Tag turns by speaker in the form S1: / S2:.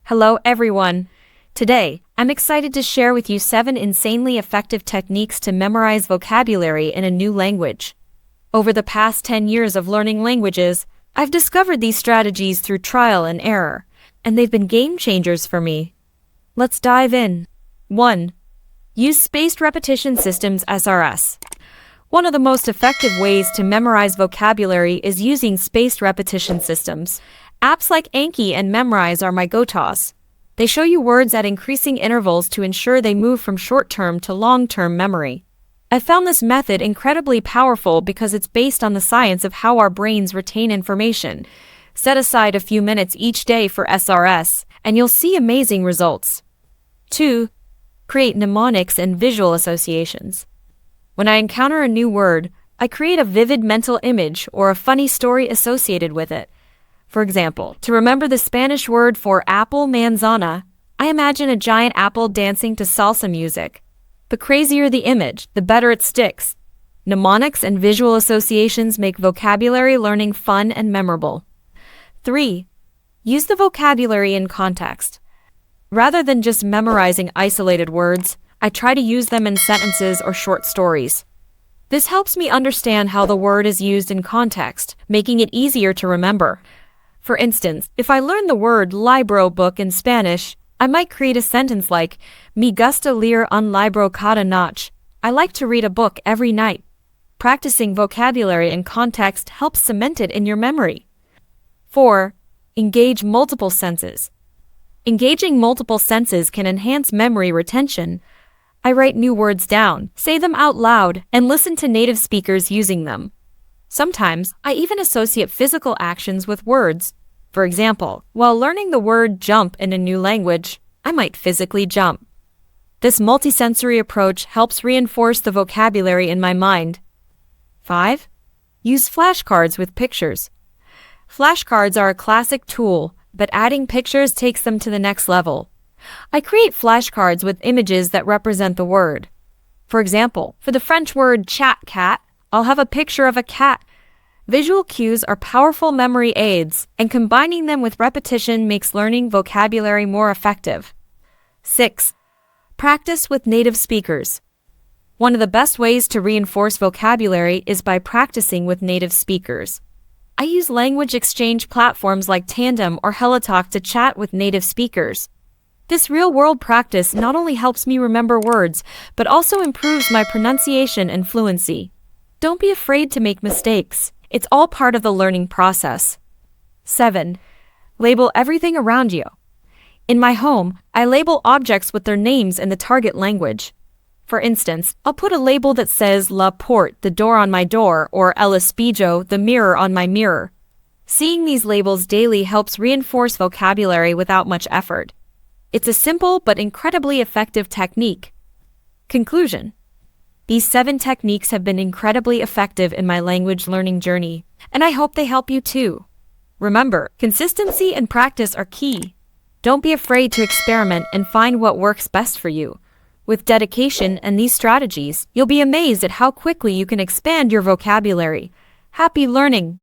S1: Hello everyone. Today, I'm excited to share with you 7 insanely effective techniques to memorize vocabulary in a new language. Over the past 10 years of learning languages, I've discovered these strategies through trial and error, and they've been game changers for me. Let's dive in. 1. Use spaced repetition systems (SRS). One of the most effective ways to memorize vocabulary is using spaced repetition systems. Apps like Anki and Memrise are my go-tos. They show you words at increasing intervals to ensure they move from short-term to long-term memory. I found this method incredibly powerful because it's based on the science of how our brains retain information. Set aside a few minutes each day for SRS, and you'll see amazing results. 2. Create mnemonics and visual associations. When I encounter a new word, I create a vivid mental image or a funny story associated with it. For example, to remember the Spanish word for apple, manzana, I imagine a giant apple dancing to salsa music. The crazier the image, the better it sticks. Mnemonics and visual associations make vocabulary learning fun and memorable. 3. Use the vocabulary in context. Rather than just memorizing isolated words, I try to use them in sentences or short stories. This helps me understand how the word is used in context, making it easier to remember. For instance, if I learn the word libro book in Spanish, I might create a sentence like, Me gusta leer un libro cada noche. I like to read a book every night. Practicing vocabulary in context helps cement it in your memory. 4. Engage multiple senses. Engaging multiple senses can enhance memory retention. I write new words down, say them out loud, and listen to native speakers using them. Sometimes, I even associate physical actions with words. For example, while learning the word jump in a new language, I might physically jump. This multisensory approach helps reinforce the vocabulary in my mind. 5. Use flashcards with pictures. Flashcards are a classic tool, but adding pictures takes them to the next level. I create flashcards with images that represent the word. For example, for the French word chat cat, I'll have a picture of a cat. Visual cues are powerful memory aids, and combining them with repetition makes learning vocabulary more effective. 6. Practice with native speakers. One of the best ways to reinforce vocabulary is by practicing with native speakers. I use language exchange platforms like Tandem or HelloTalk to chat with native speakers. This real-world practice not only helps me remember words, but also improves my pronunciation and fluency. Don't be afraid to make mistakes. It's all part of the learning process. 7. Label everything around you. In my home, I label objects with their names in the target language. For instance, I'll put a label that says La Porte, the door on my door, or El Espejo, the mirror on my mirror. Seeing these labels daily helps reinforce vocabulary without much effort. It's a simple but incredibly effective technique. Conclusion. These 7 techniques have been incredibly effective in my language learning journey, and I hope they help you too. Remember, consistency and practice are key. Don't be afraid to experiment and find what works best for you. With dedication and these strategies, you'll be amazed at how quickly you can expand your vocabulary. Happy learning!